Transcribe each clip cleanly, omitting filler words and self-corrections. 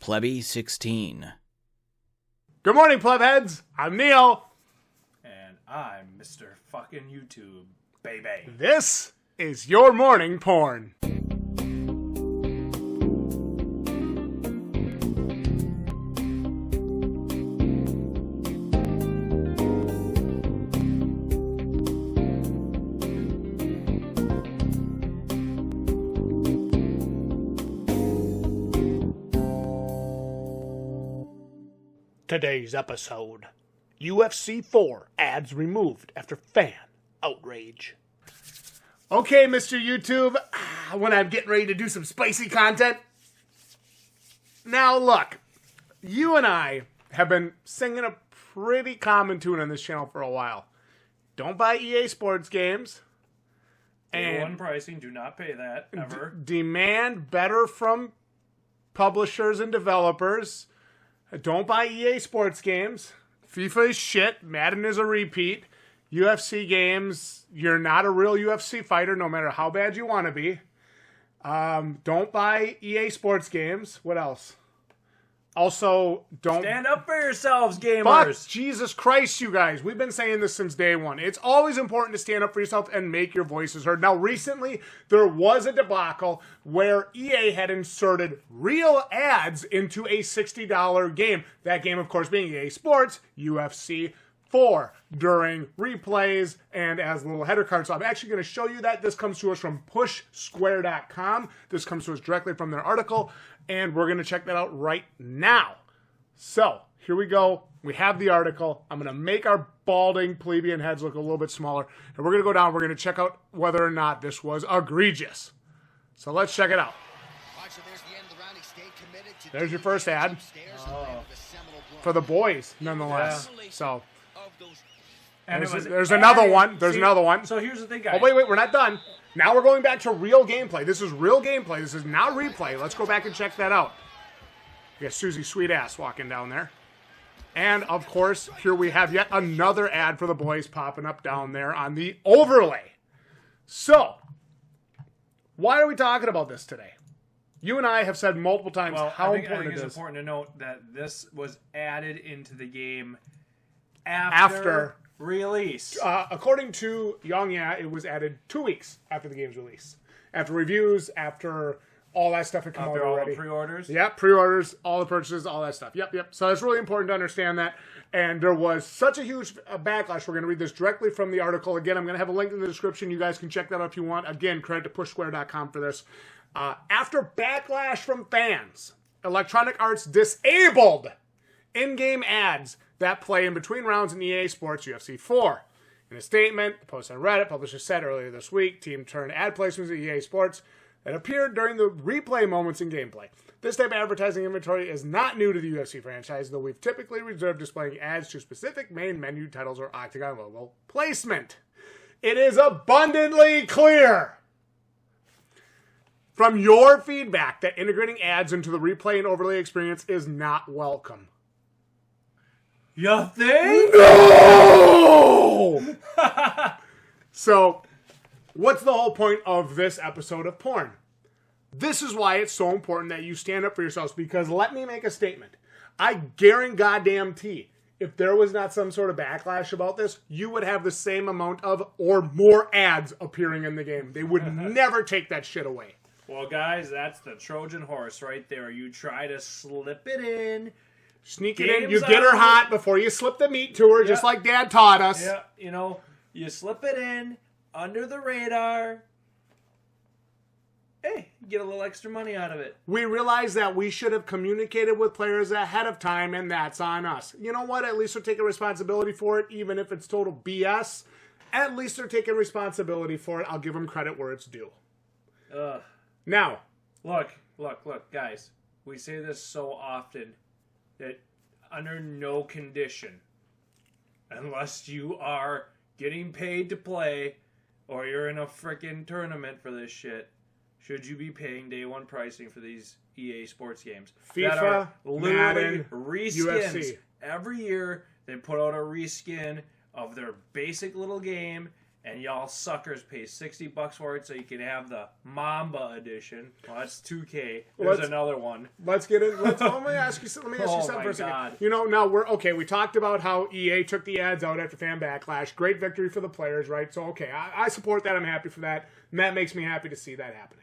Plebby16. Good morning, plebheads. I'm Neil. And I'm Mr. fucking YouTube, baby. This is your morning porn. Today's episode, UFC 4 ads removed after fan outrage. Okay, Mr. YouTube, when I'm getting ready to do some spicy content. Now look, you and I have been singing a pretty common tune on this channel for a while. Don't buy EA Sports games. Day one pricing, do not pay that, ever. Demand better from publishers and developers. Don't buy EA Sports games. FIFA is shit. Madden is a repeat. UFC games, you're not a real UFC fighter no matter how bad you want to be. Don't buy EA Sports games. What else? Also, don't... Stand up for yourselves, gamers! Fuck Jesus Christ, you guys. We've been saying this since day one. It's always important to stand up for yourself and make your voices heard. Now, recently, there was a debacle where EA had inserted real ads into a $60 game. That game, of course, being EA Sports, UFC 4, during replays and as little header cards. So I'm actually going to show you that. This comes to us from pushsquare.com. This comes to us directly from their article. And we're going to check that out right now. So, here we go. We have the article. I'm going to make our balding plebeian heads look a little bit smaller. And we're going to go down. We're going to check out whether or not this was egregious. So, let's check it out. There's your first ad. For the boys, nonetheless. Yeah. So, and there's another one. There's another one. So, here's the thing, guys. Oh, wait, we're not done. Now we're going back to real gameplay. This is real gameplay. This is not replay. Let's go back and check that out. We got Susie Sweetass walking down there. And, of course, here we have yet another ad for the boys popping up down there on the overlay. So, why are we talking about this today? You and I have said multiple times how important it is. It's important to note that this was added into the game after release. According to Yongya, it was added 2 weeks after the game's release. After reviews, after all that stuff had come out already. After all the pre-orders? Yep, pre-orders, all the purchases, all that stuff. Yep. So it's really important to understand that. And there was such a huge backlash. We're going to read this directly from the article. Again, I'm going to have a link in the description. You guys can check that out if you want. Again, credit to pushsquare.com for this. After backlash from fans, Electronic Arts disabled in-game ads that play in between rounds in EA Sports UFC 4. In a statement, the post on Reddit, publisher said earlier this week, team turned ad placements at EA Sports that appeared during the replay moments in gameplay. This type of advertising inventory is not new to the UFC franchise, though we've typically reserved displaying ads to specific main menu titles or Octagon logo placement. It is abundantly clear from your feedback that integrating ads into the replay and overlay experience is not welcome. You think? No! So, what's the whole point of this episode of porn? This is why it's so important that you stand up for yourselves, because let me make a statement. I guarantee if there was not some sort of backlash about this, you would have the same amount of or more ads appearing in the game. They would never take that shit away. Well, guys, that's the Trojan Horse right there. You try to slip it in. Sneak it in. You get her hot before you slip the meat to her, just like Dad taught us. Yeah, you slip it in under the radar. Hey, you get a little extra money out of it. We realize that we should have communicated with players ahead of time, and that's on us. You know what? At least they're taking responsibility for it, even if it's total BS. At least they're taking responsibility for it. I'll give them credit where it's due. Now, look, guys. We say this so often that under no condition, unless you are getting paid to play or you're in a freaking tournament for this shit, should you be paying day one pricing for these EA Sports games? FIFA, that are literally Madden, reskins. UFC. Every year they put out a reskin of their basic little game, and y'all suckers pay $60 for it so you can have the Mamba edition. Well, that's 2K. There's another one. Let's get it. Let me ask you something for a second. You know, now we're okay. We talked about how EA took the ads out after fan backlash. Great victory for the players, right? So okay, I support that. I'm happy for that. And that makes me happy to see that happening.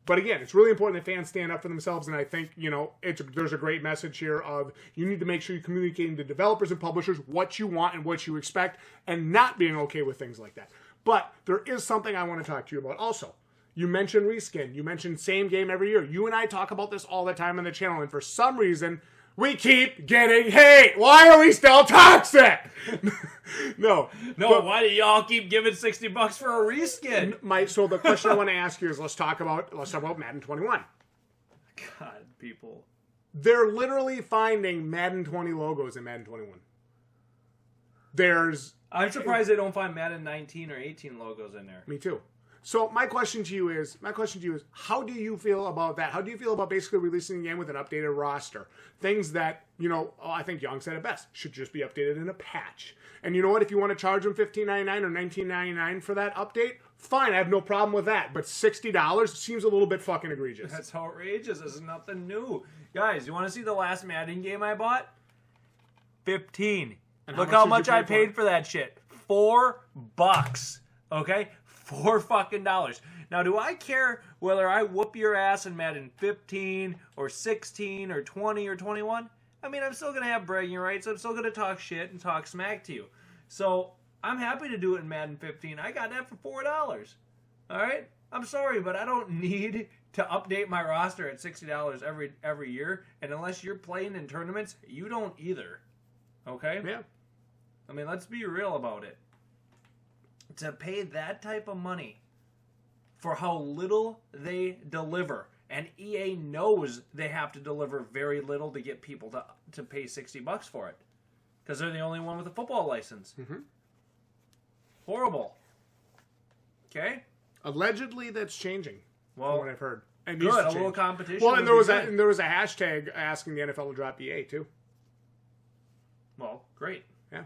But again, it's really important that fans stand up for themselves, and I think, you know, there's a great message here of you need to make sure you're communicating to developers and publishers what you want and what you expect, and not being okay with things like that. But there is something I want to talk to you about also. You mentioned reskin. You mentioned same game every year. You and I talk about this all the time on the channel, and for some reason, we keep getting hate. Why are we still toxic? No, why do y'all keep giving $60 for a reskin? So the question I want to ask you is, let's talk about Madden 21. God, people. They're literally finding Madden 20 logos in Madden 21. I'm surprised they don't find Madden 19 or 18 logos in there. Me too. So my question to you is, how do you feel about that? How do you feel about basically releasing the game with an updated roster? Things that, you know, I think Young said it best, should just be updated in a patch. And you know what? If you want to charge them $15.99 or $19.99 for that update, fine, I have no problem with that. But $60 seems a little bit fucking egregious. That's outrageous. This is nothing new. Guys, you want to see the last Madden game I bought? 15. And look how much I paid for that shit. $4. Okay? $4 fucking dollars. Now, do I care whether I whoop your ass in Madden 15 or 16 or 20 or 21? I mean, I'm still going to have bragging rights. I'm still going to talk shit and talk smack to you. So, I'm happy to do it in Madden 15. I got that for $4. All right? I'm sorry, but I don't need to update my roster at $60 every year. And unless you're playing in tournaments, you don't either. Okay? Yeah. I mean, let's be real about it. To pay that type of money for how little they deliver. And EA knows they have to deliver very little to get people to pay $60 for it. Because they're the only one with a football license. Mm-hmm. Horrible. Okay? Allegedly, that's changing. Well, from what I've heard. And good, a little competition. Well, and there was a hashtag asking the NFL to drop EA, too. Well, great. Yeah.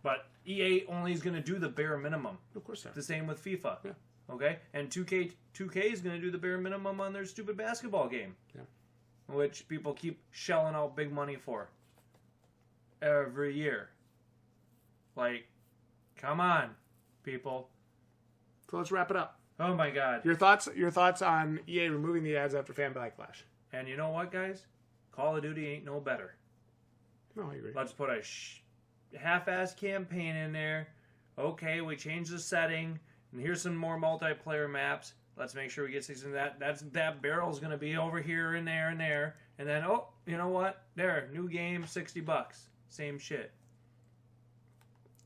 But EA only is going to do the bare minimum. Of course not. The same with FIFA. Yeah. Okay? And 2K is going to do the bare minimum on their stupid basketball game. Yeah. Which people keep shelling out big money for. Every year. Like, come on, people. So let's wrap it up. Oh my God. Your thoughts on EA removing the ads after fan backlash. And you know what, guys? Call of Duty ain't no better. No, I agree. Let's put a half-ass campaign in there. Okay, we changed the setting, and here's some more multiplayer maps. Let's make sure we get something that barrel's going to be over here and there and there. And then, oh, you know what? There, new game, $60. Same shit.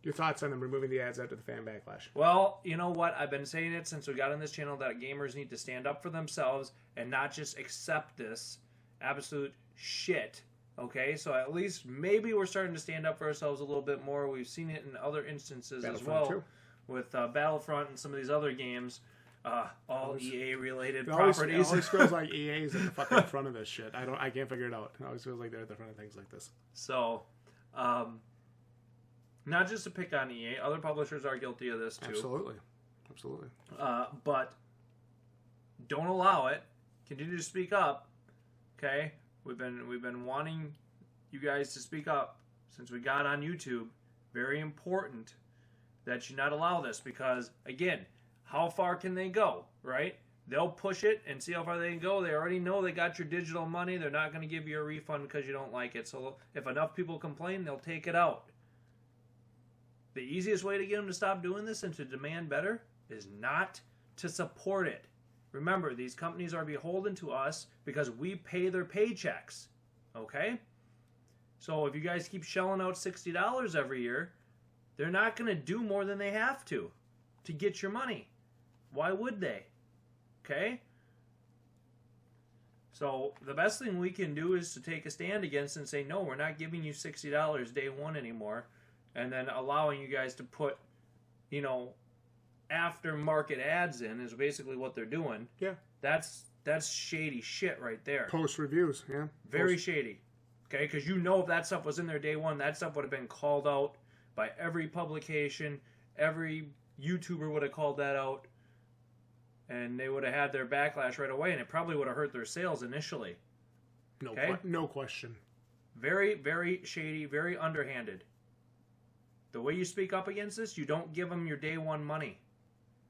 Your thoughts on them removing the ads after the fan backlash? Well, you know what? I've been saying it since we got on this channel that gamers need to stand up for themselves and not just accept this absolute shit. Okay, so at least maybe we're starting to stand up for ourselves a little bit more. We've seen it in other instances as well, too. With Battlefront and some of these other games, all EA-related properties. It always feels like EA is at the fucking front of this shit. I can't figure it out. It always feels like they're at the front of things like this. So, not just to pick on EA, other publishers are guilty of this too. Absolutely. But don't allow it. Continue to speak up. Okay. We've been wanting you guys to speak up since we got on YouTube. Very important that you not allow this because, again, how far can they go, right? They'll push it and see how far they can go. They already know they got your digital money. They're not going to give you a refund because you don't like it. So if enough people complain, they'll take it out. The easiest way to get them to stop doing this and to demand better is not to support it. Remember, these companies are beholden to us because we pay their paychecks. Okay? So if you guys keep shelling out $60 every year, they're not going to do more than they have to get your money. Why would they? Okay? So the best thing we can do is to take a stand against it and say, no, we're not giving you $60 day one anymore. And then allowing you guys to put, you know, aftermarket ads in is basically what they're doing. Yeah. That's shady shit right there. Post reviews, yeah. Very shady. Okay, because you know if that stuff was in there day one, that stuff would have been called out by every publication, every YouTuber would have called that out, and they would have had their backlash right away, and it probably would have hurt their sales initially. No, Okay? No question. Very, very shady, very underhanded. The way you speak up against this, you don't give them your day one money.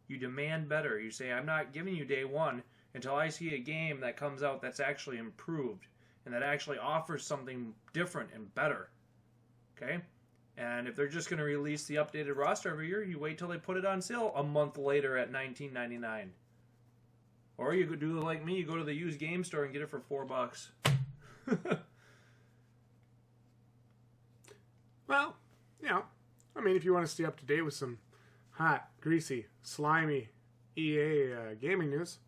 You demand better. You say, I'm not giving you day one until I see a game that comes out that's actually improved and that actually offers something different and better. Okay? And if they're just going to release the updated roster every year, you wait till they put it on sale a month later at $19.99. Or you could do like me, you go to the used game store and get it for $4. Well, you know, I mean, if you want to stay up to date with some hot, greasy, slimy EA gaming news,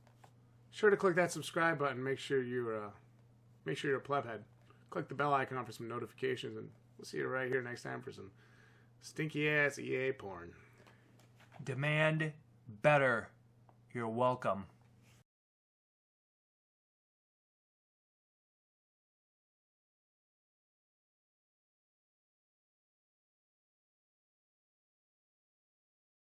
sure to click that subscribe button. Make sure you're a pleb head. Click the bell icon for some notifications, and we'll see you right here next time for some stinky ass EA porn. Demand better. You're welcome.